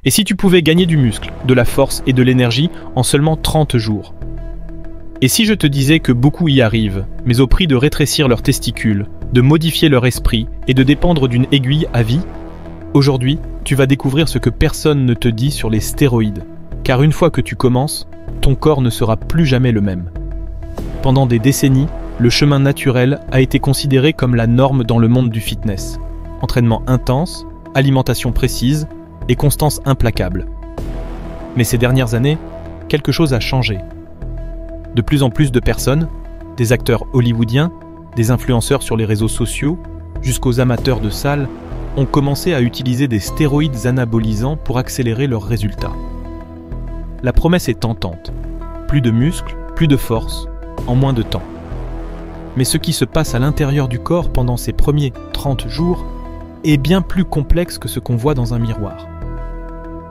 Et si tu pouvais gagner du muscle, de la force et de l'énergie en seulement 30 jours? Et si je te disais que beaucoup y arrivent, mais au prix de rétrécir leurs testicules, de modifier leur esprit et de dépendre d'une aiguille à vie? Aujourd'hui, tu vas découvrir ce que personne ne te dit sur les stéroïdes. Car une fois que tu commences, ton corps ne sera plus jamais le même. Pendant des décennies, le chemin naturel a été considéré comme la norme dans le monde du fitness. Entraînement intense, alimentation précise et constance implacable. Mais ces dernières années, quelque chose a changé. De plus en plus de personnes, des acteurs hollywoodiens, des influenceurs sur les réseaux sociaux, jusqu'aux amateurs de salle, ont commencé à utiliser des stéroïdes anabolisants pour accélérer leurs résultats. La promesse est tentante. Plus de muscles, plus de force, en moins de temps. Mais ce qui se passe à l'intérieur du corps pendant ces premiers 30 jours est bien plus complexe que ce qu'on voit dans un miroir.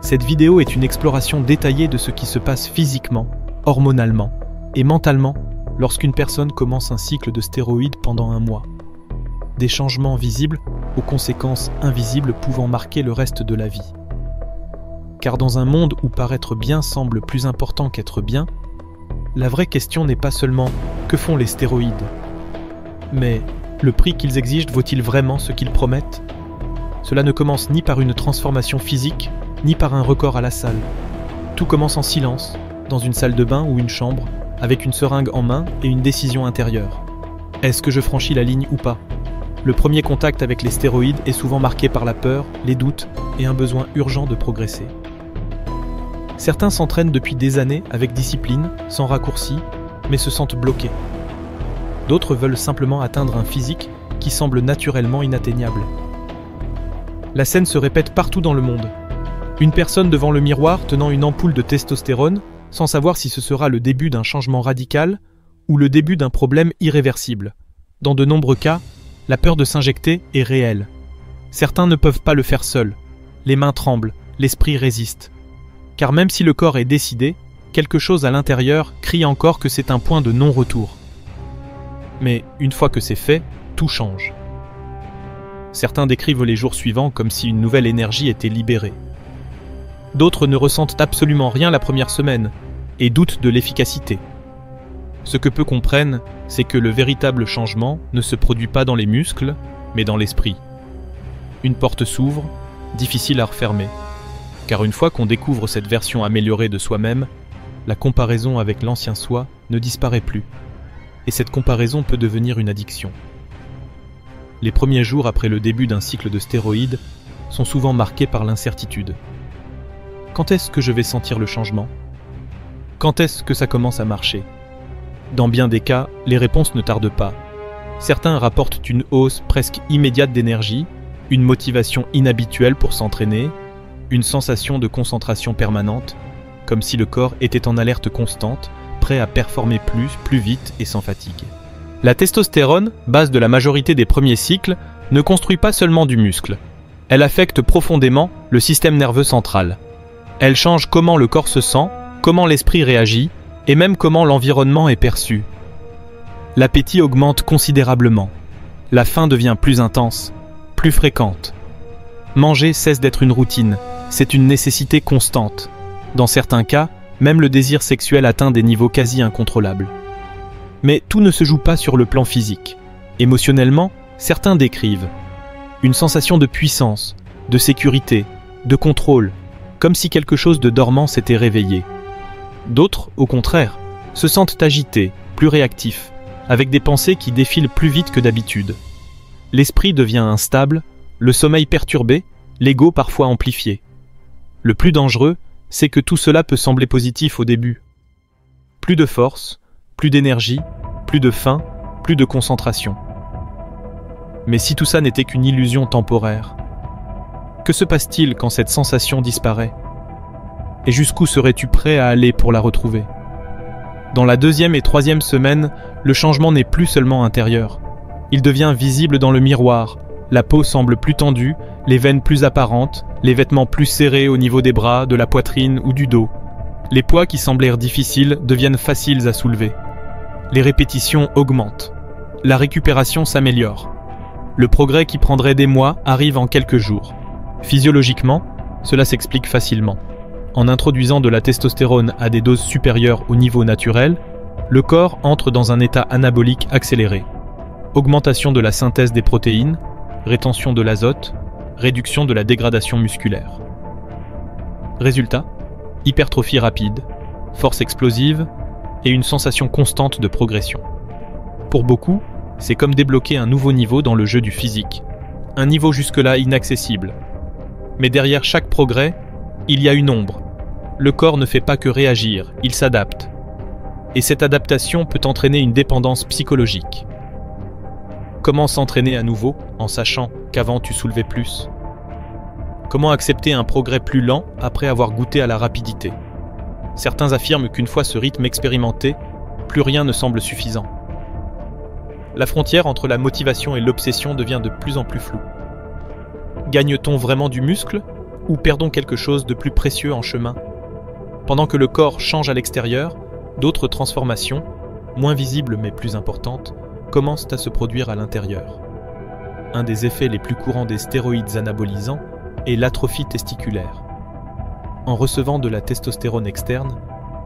Cette vidéo est une exploration détaillée de ce qui se passe physiquement, hormonalement et mentalement lorsqu'une personne commence un cycle de stéroïdes pendant un mois. Des changements visibles aux conséquences invisibles pouvant marquer le reste de la vie. Car dans un monde où paraître bien semble plus important qu'être bien, la vraie question n'est pas seulement « que font les stéroïdes ?» mais « le prix qu'ils exigent vaut-il vraiment ce qu'ils promettent ?» Cela ne commence ni par une transformation physique, ni par un record à la salle. Tout commence en silence, dans une salle de bain ou une chambre, avec une seringue en main et une décision intérieure. Est-ce que je franchis la ligne ou pas ? Le premier contact avec les stéroïdes est souvent marqué par la peur, les doutes et un besoin urgent de progresser. Certains s'entraînent depuis des années avec discipline, sans raccourci, mais se sentent bloqués. D'autres veulent simplement atteindre un physique qui semble naturellement inatteignable. La scène se répète partout dans le monde. Une personne devant le miroir tenant une ampoule de testostérone, sans savoir si ce sera le début d'un changement radical ou le début d'un problème irréversible. Dans de nombreux cas, la peur de s'injecter est réelle. Certains ne peuvent pas le faire seuls. Les mains tremblent, l'esprit résiste. Car même si le corps est décidé, quelque chose à l'intérieur crie encore que c'est un point de non-retour. Mais une fois que c'est fait, tout change. Certains décrivent les jours suivants comme si une nouvelle énergie était libérée. D'autres ne ressentent absolument rien la première semaine et doutent de l'efficacité. Ce que peu comprennent, c'est que le véritable changement ne se produit pas dans les muscles, mais dans l'esprit. Une porte s'ouvre, difficile à refermer. Car une fois qu'on découvre cette version améliorée de soi-même, la comparaison avec l'ancien soi ne disparaît plus. Et cette comparaison peut devenir une addiction. Les premiers jours après le début d'un cycle de stéroïdes sont souvent marqués par l'incertitude. Quand est-ce que je vais sentir le changement ? Quand est-ce que ça commence à marcher ? Dans bien des cas, les réponses ne tardent pas. Certains rapportent une hausse presque immédiate d'énergie, une motivation inhabituelle pour s'entraîner, une sensation de concentration permanente, comme si le corps était en alerte constante, prêt à performer plus vite et sans fatigue. La testostérone, base de la majorité des premiers cycles, ne construit pas seulement du muscle. Elle affecte profondément le système nerveux central. Elle change comment le corps se sent, comment l'esprit réagit, et même comment l'environnement est perçu. L'appétit augmente considérablement. La faim devient plus intense, plus fréquente. Manger cesse d'être une routine, c'est une nécessité constante. Dans certains cas, même le désir sexuel atteint des niveaux quasi incontrôlables. Mais tout ne se joue pas sur le plan physique. Émotionnellement, certains décrivent une sensation de puissance, de sécurité, de contrôle, comme si quelque chose de dormant s'était réveillé. D'autres, au contraire, se sentent agités, plus réactifs, avec des pensées qui défilent plus vite que d'habitude. L'esprit devient instable, le sommeil perturbé, l'ego parfois amplifié. Le plus dangereux, c'est que tout cela peut sembler positif au début. Plus de force, plus d'énergie, plus de faim, plus de concentration. Mais si tout ça n'était qu'une illusion temporaire, que se passe-t-il quand cette sensation disparaît ? Et jusqu'où serais-tu prêt à aller pour la retrouver ? Dans la 2e et 3e semaine, le changement n'est plus seulement intérieur. Il devient visible dans le miroir. La peau semble plus tendue, les veines plus apparentes, les vêtements plus serrés au niveau des bras, de la poitrine ou du dos. Les poids qui semblèrent difficiles deviennent faciles à soulever. Les répétitions augmentent. La récupération s'améliore. Le progrès qui prendrait des mois arrive en quelques jours. Physiologiquement, Cela s'explique facilement. En introduisant de la testostérone à des doses supérieures au niveau naturel, le corps entre dans un état anabolique accéléré. Augmentation de la synthèse des protéines, rétention de l'azote, réduction de la dégradation musculaire. Résultat, hypertrophie rapide, force explosive et une sensation constante de progression. Pour beaucoup, c'est comme débloquer un nouveau niveau dans le jeu du physique, un niveau jusque-là inaccessible. Mais derrière chaque progrès, il y a une ombre. Le corps ne fait pas que réagir, il s'adapte. Et cette adaptation peut entraîner une dépendance psychologique. Comment s'entraîner à nouveau en sachant qu'avant tu soulevais plus ? Comment accepter un progrès plus lent après avoir goûté à la rapidité ? Certains affirment qu'une fois ce rythme expérimenté, plus rien ne semble suffisant. La frontière entre la motivation et l'obsession devient de plus en plus floue. Gagne-t-on vraiment du muscle ou perdons quelque chose de plus précieux en chemin ? Pendant que le corps change à l'extérieur, d'autres transformations, moins visibles mais plus importantes, commencent à se produire à l'intérieur. Un des effets les plus courants des stéroïdes anabolisants est l'atrophie testiculaire. En recevant de la testostérone externe,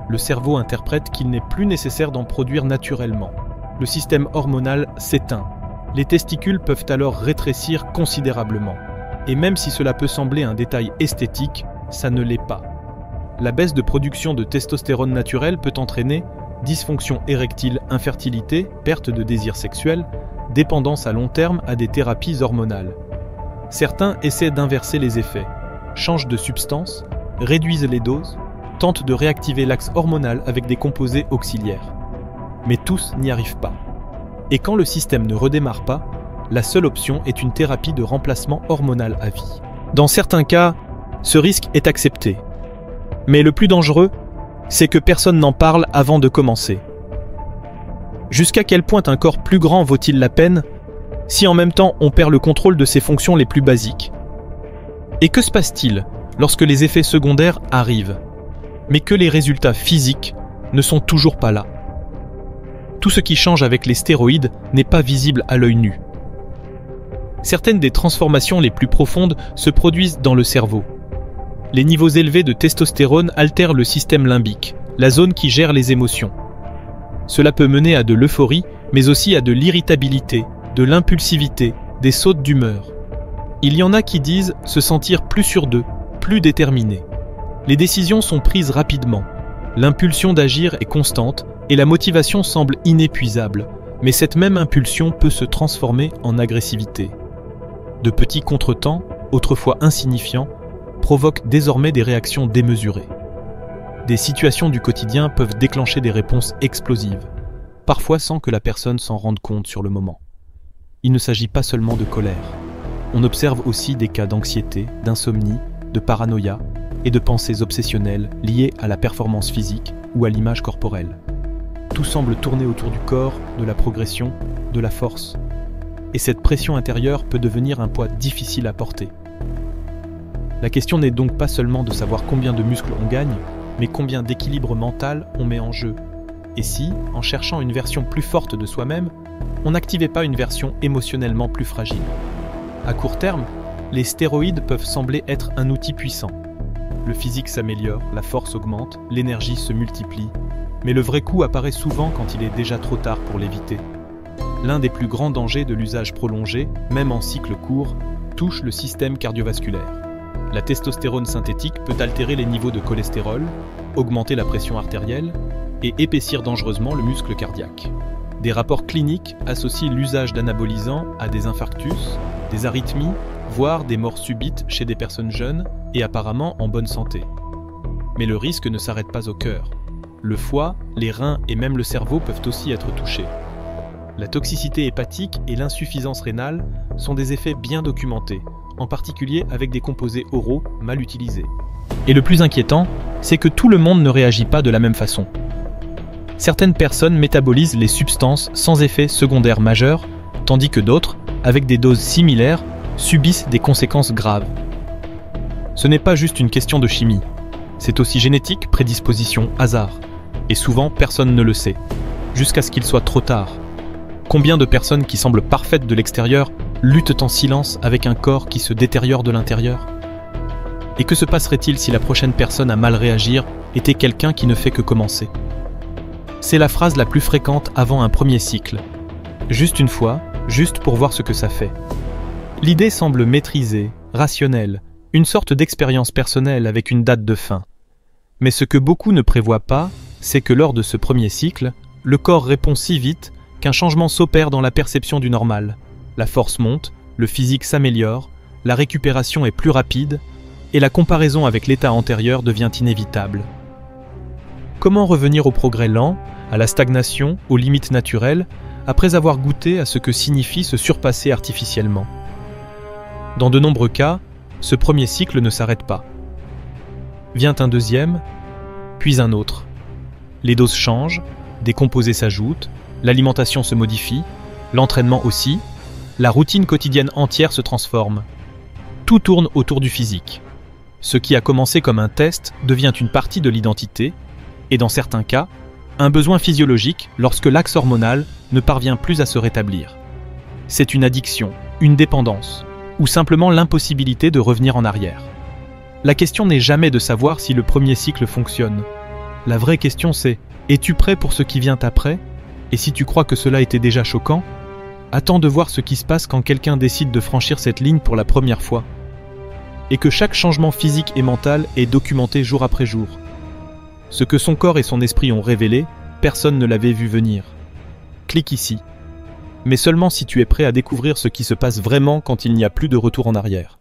le cerveau interprète qu'il n'est plus nécessaire d'en produire naturellement. Le système hormonal s'éteint. Les testicules peuvent alors rétrécir considérablement. Et même si cela peut sembler un détail esthétique, ça ne l'est pas. La baisse de production de testostérone naturelle peut entraîner dysfonction érectile, infertilité, perte de désir sexuel, dépendance à long terme à des thérapies hormonales. Certains essaient d'inverser les effets, changent de substance, réduisent les doses, tentent de réactiver l'axe hormonal avec des composés auxiliaires. Mais tous n'y arrivent pas. Et quand le système ne redémarre pas, la seule option est une thérapie de remplacement hormonal à vie. Dans certains cas, ce risque est accepté. Mais le plus dangereux, c'est que personne n'en parle avant de commencer. Jusqu'à quel point un corps plus grand vaut-il la peine si en même temps on perd le contrôle de ses fonctions les plus basiques ? Et que se passe-t-il lorsque les effets secondaires arrivent, mais que les résultats physiques ne sont toujours pas là ? Tout ce qui change avec les stéroïdes n'est pas visible à l'œil nu. Certaines des transformations les plus profondes se produisent dans le cerveau. Les niveaux élevés de testostérone altèrent le système limbique, la zone qui gère les émotions. Cela peut mener à de l'euphorie, mais aussi à de l'irritabilité, de l'impulsivité, des sautes d'humeur. Il y en a qui disent se sentir plus sûrs d'eux, plus déterminés. Les décisions sont prises rapidement. L'impulsion d'agir est constante et la motivation semble inépuisable, mais cette même impulsion peut se transformer en agressivité. De petits contretemps, autrefois insignifiants, provoquent désormais des réactions démesurées. Des situations du quotidien peuvent déclencher des réponses explosives, parfois sans que la personne s'en rende compte sur le moment. Il ne s'agit pas seulement de colère. On observe aussi des cas d'anxiété, d'insomnie, de paranoïa et de pensées obsessionnelles liées à la performance physique ou à l'image corporelle. Tout semble tourner autour du corps, de la progression, de la force. Et cette pression intérieure peut devenir un poids difficile à porter. La question n'est donc pas seulement de savoir combien de muscles on gagne, mais combien d'équilibre mental on met en jeu. Et si, en cherchant une version plus forte de soi-même, on n'activait pas une version émotionnellement plus fragile. À court terme, les stéroïdes peuvent sembler être un outil puissant. Le physique s'améliore, la force augmente, l'énergie se multiplie, mais le vrai coup apparaît souvent quand il est déjà trop tard pour l'éviter. L'un des plus grands dangers de l'usage prolongé, même en cycle court, touche le système cardiovasculaire. La testostérone synthétique peut altérer les niveaux de cholestérol, augmenter la pression artérielle et épaissir dangereusement le muscle cardiaque. Des rapports cliniques associent l'usage d'anabolisants à des infarctus, des arythmies, voire des morts subites chez des personnes jeunes et apparemment en bonne santé. Mais le risque ne s'arrête pas au cœur. Le foie, les reins et même le cerveau peuvent aussi être touchés. La toxicité hépatique et l'insuffisance rénale sont des effets bien documentés, en particulier avec des composés oraux mal utilisés. Et le plus inquiétant, c'est que tout le monde ne réagit pas de la même façon. Certaines personnes métabolisent les substances sans effet secondaire majeur, tandis que d'autres, avec des doses similaires, subissent des conséquences graves. Ce n'est pas juste une question de chimie, c'est aussi génétique, prédisposition, hasard. Et souvent, personne ne le sait, jusqu'à ce qu'il soit trop tard. Combien de personnes qui semblent parfaites de l'extérieur luttent en silence avec un corps qui se détériore de l'intérieur ? Et que se passerait-il si la prochaine personne à mal réagir était quelqu'un qui ne fait que commencer? C'est la phrase la plus fréquente avant un premier cycle. Juste une fois, juste pour voir ce que ça fait. L'idée semble maîtrisée, rationnelle, une sorte d'expérience personnelle avec une date de fin. Mais ce que beaucoup ne prévoient pas, c'est que lors de ce premier cycle, le corps répond si vite qu'un changement s'opère dans la perception du normal. La force monte, le physique s'améliore, la récupération est plus rapide, et la comparaison avec l'état antérieur devient inévitable. Comment revenir au progrès lent, à la stagnation, aux limites naturelles, après avoir goûté à ce que signifie se surpasser artificiellement? Dans de nombreux cas, ce premier cycle ne s'arrête pas. Vient un deuxième, puis un autre. Les doses changent, des composés s'ajoutent, l'alimentation se modifie, l'entraînement aussi, la routine quotidienne entière se transforme. Tout tourne autour du physique. Ce qui a commencé comme un test devient une partie de l'identité, et dans certains cas, un besoin physiologique lorsque l'axe hormonal ne parvient plus à se rétablir. C'est une addiction, une dépendance, ou simplement l'impossibilité de revenir en arrière. La question n'est jamais de savoir si le premier cycle fonctionne. La vraie question c'est, es-tu prêt pour ce qui vient après? Et si tu crois que cela était déjà choquant, attends de voir ce qui se passe quand quelqu'un décide de franchir cette ligne pour la première fois. Et que chaque changement physique et mental est documenté jour après jour. Ce que son corps et son esprit ont révélé, personne ne l'avait vu venir. Clique ici. Mais seulement si tu es prêt à découvrir ce qui se passe vraiment quand il n'y a plus de retour en arrière.